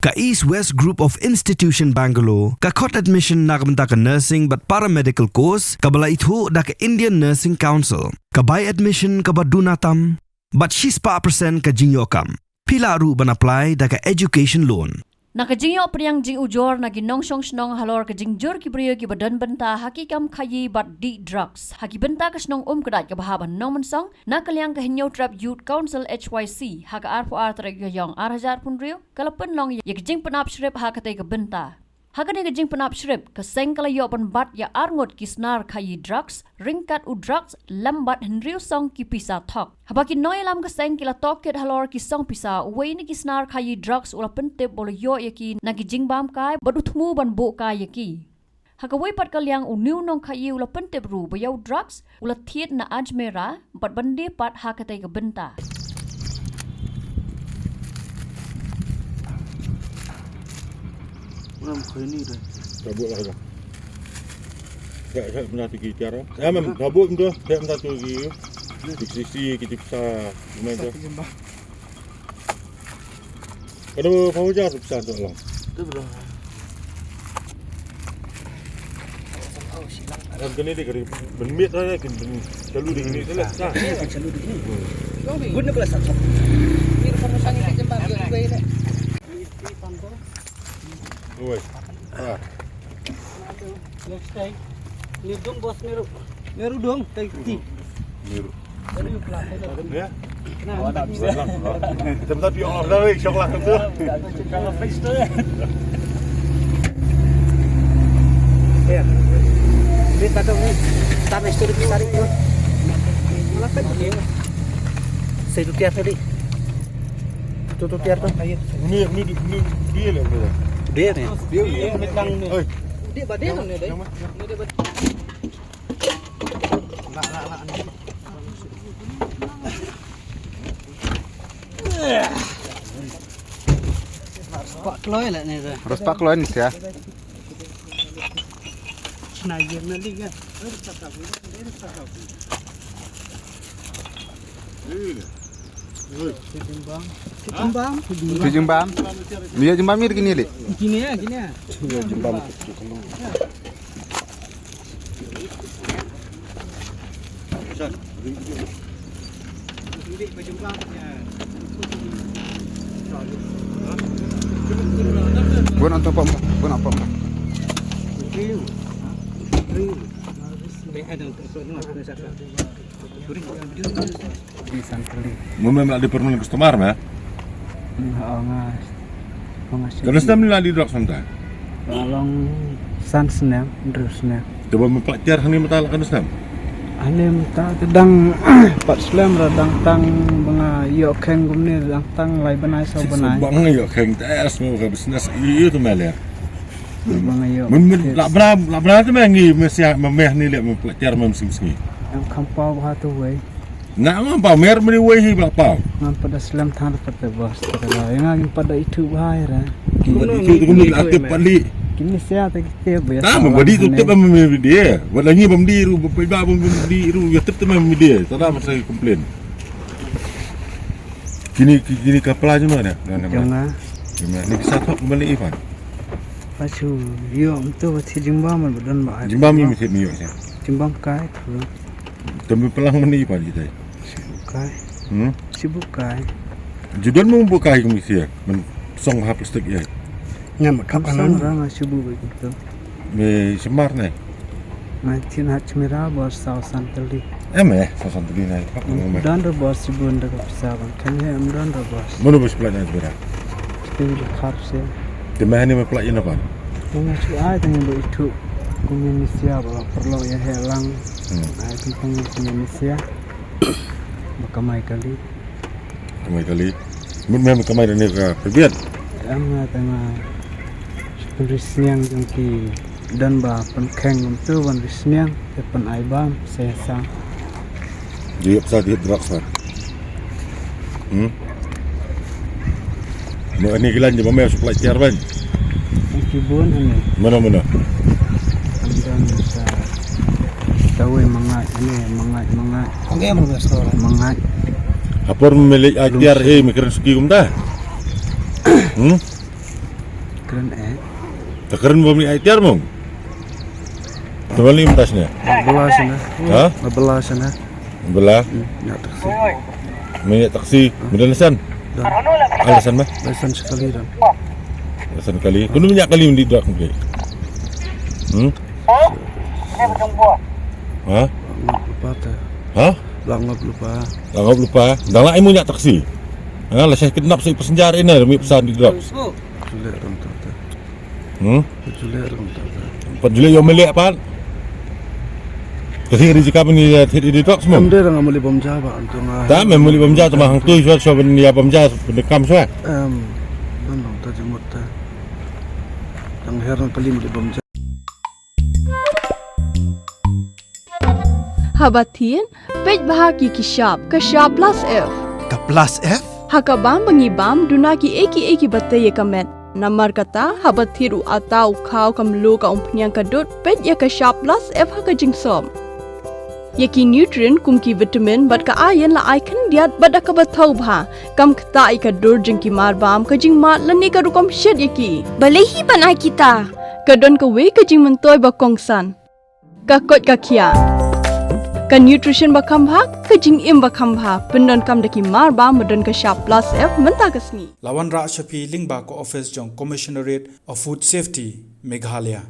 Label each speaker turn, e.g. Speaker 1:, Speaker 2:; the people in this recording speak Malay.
Speaker 1: Ka East West Group of Institution Bangalore, ka Cot Admission nakabenta ka Nursing but Paramedical Course, kabala itu da ka Indian Nursing Council, ka Buy Admission ka Badunatam, but she's pa percent ka Jingyokam. Pila ru ban apply da ka Education Loan.
Speaker 2: Nakajingyo priyang jing ujor na ginong snong halor ka jingjur ki priyo ki badan benta hakikam khayi but di drugs. Haki benta ka snong kadat ka bahaban nong mansong na kalyang ka hinyo trap youth council HYC haka R4R trek yung arhajar pun riyo kalapan long yak jing panap shrip hakatay ka benta. Haka ni ka jing panap shrip ka seng kalayo pan bat ya arngot kisnar khayi drugs ringkat u drugs lambat henriyo song ki pisa thok. Habaki noy lam ka seng kila toket halor ki song pisa uway ni kisnar khayi drugs ula pentip bolo yo yaki nagi jing bam kai badutmu ban bo kai yaki. Haka way pat kalyang uniu nong khayi ula pentip ru bayaw drugs ula thiet na ajmera bat bandi pat hakatay ka benta.
Speaker 3: Ram khani dah.
Speaker 4: Tabuk lah dah. Saya pernah pergi tiara. Saya memang tabuk tu. Saya pernah pergi. Di sisi kita bisa main tu. Kalau mau jar bisa tu lah.
Speaker 3: Tu bro.
Speaker 4: Ram kini dia kari benmit lah kan selalu di sini lah.
Speaker 3: Selalu di sini. Guna kelas satu. Ini rumah sangi ke jembatan dia juga ini.
Speaker 4: Oi. Ah.
Speaker 3: Next time. Ni dong bos niru. Niru dong, ti.
Speaker 4: Niru.
Speaker 3: Niru kelas.
Speaker 4: Ya. Oh, tak bisa. Sebentar dia orang dah syok lah tu.
Speaker 3: Kalau face tu. Ya. Dia tak tahu ni. Tak mesti besar itu. Malah kan ni. Saya tu tiap tadi. Tu tiap tu.
Speaker 4: Ni dia lah tu.
Speaker 3: Dia ni. Dia metang ni.
Speaker 4: Oi.
Speaker 3: Dia badan ni deh. Ni dia badan. Pak Kloy lah ni tu.
Speaker 5: Harus Pak Kloy ni ya.
Speaker 3: Senayan nanti kan.
Speaker 5: Itu jembam. Dia jembam ni gini le.
Speaker 3: Gini ya.
Speaker 4: Jembam.
Speaker 5: Buat untuk apa? Buat apa?
Speaker 4: Memang ada permen customer mah. Kalau sedang ni di drug sebentar.
Speaker 6: Along san senam, terus senam.
Speaker 4: Coba mempelajari hal ini matal kan sedang.
Speaker 6: Alim tak sedang pat slam radang tang banga yok keng gumni radang tang lai banai so banai.
Speaker 4: Bang yo keng tes mau ke bisnes itu tu malah.
Speaker 6: Banga yok.
Speaker 4: Lak benar tu mengi mesti memeh ni lihat mempelajari memsing-singi.
Speaker 6: Yang kampau hatu way.
Speaker 4: Nak apa mer meni wehi berapa?
Speaker 6: Ngam pada slam thang pada bos pada yang pada itu bahaya ra.
Speaker 4: Itu kuni aktif balik.
Speaker 6: Kini saya tak kita biasa.
Speaker 4: Tak membadi tutup memang dia. Buat lagi memdiru, berpibah memdiru, ya tetap memang dia. Tak ada masa komplain. Kini kapal aja mana?
Speaker 6: Jangan.
Speaker 4: Ni kisah tu kembali Ivan.
Speaker 6: Pasu, yo untuk si jimbam berdan bahaya.
Speaker 4: Jimbam ni mesti ni yo.
Speaker 6: Jimbam kai tu.
Speaker 4: Tapi pelang mana Ivan kita?
Speaker 6: Kai. Sibuk kai.
Speaker 4: Judan mau buka yang mesti ya. Men song hap plastik ya.
Speaker 6: Ngam kapan orang sibuk begitu.
Speaker 4: Me semar ni.
Speaker 6: Macam hat merah bos sausan teli.
Speaker 4: Sasan tu ni.
Speaker 6: Dan bos sibuk ndak persawan. Kanya dan bos.
Speaker 4: Mana bos pelan ni berapa?
Speaker 6: Still khap se.
Speaker 4: Demah ni mempelajari apa?
Speaker 6: Mengacu ay tanya itu Indonesia bawa perlu ya helang. Ay tentang Indonesia. Makamai kali.
Speaker 4: Memang kamai ni ke pergiat.
Speaker 6: Ama tengah risniang jengki dan ba penkeng untuk ban risniang depan aibam sesang.
Speaker 4: Dia bisa dia drugs kan. Mau ni kilan je memang supply cerban.
Speaker 6: Kibun ini.
Speaker 4: Mana?
Speaker 6: Dan bisa tahu mangat ini mangat.
Speaker 3: Okey mana sekolah?
Speaker 6: Mangat.
Speaker 4: Apa memilih ajar mikirin suki kum dah?
Speaker 6: keren
Speaker 4: Takaran bom ni tiar mong. Terbalik tasnya.
Speaker 6: belas sana
Speaker 4: Ha?
Speaker 6: belas sana
Speaker 4: Belah.
Speaker 6: ya taksi
Speaker 4: Minyak taksi. Kemudian alasan. Alasan mah?
Speaker 6: lesan sekali dan
Speaker 4: Alasan kali. Kuno minyak kali di drak mungkin. Ha?
Speaker 6: lupa teh
Speaker 4: Ha?
Speaker 6: langap lupa
Speaker 4: Langap lupa. Dah lah minyak taksi. Ha, lah saya kidnap saya pesenjara ini demi pesan di drak.
Speaker 6: julek ram teh julek ram teh
Speaker 4: 4 Julai yang melek apa? Kasi rizika ni di drak semua.
Speaker 6: Dia dah ngambil bom Java untuk
Speaker 4: Tak memang bom jatuh mah hang tu so ben ya bom jatuh pendekam so.
Speaker 6: Nandong tadi mata yang heran kali muli bom Java
Speaker 7: Habatin, pej bahagi kishap, kashap plus F.
Speaker 1: Ka plus F?
Speaker 7: Hakabam bangibam dunaki eki bataya kamet. Namar kata habatiru atau kau kamlu ka umpnyang kadut pej ya kashap plus F haka jingsom. Yaki nutrient kumki vitamin bat ka ayan la icon diat bat ka batau bha kam kta ka dur jingki marbam ka jing mat lani ka rukom shed yaki. Balehi banai kita. Kadon ka we ka jing mentoy ba kongsan. Ka kot ka kia. Kan nutrition bakam bhag, kajing im bakam bha, pendon kam daki marba medon ka sharp plus F mentah kasni.
Speaker 8: Lawan Rak Shafi Lingba ko office jong Commissionerate of Food Safety Meghalaya.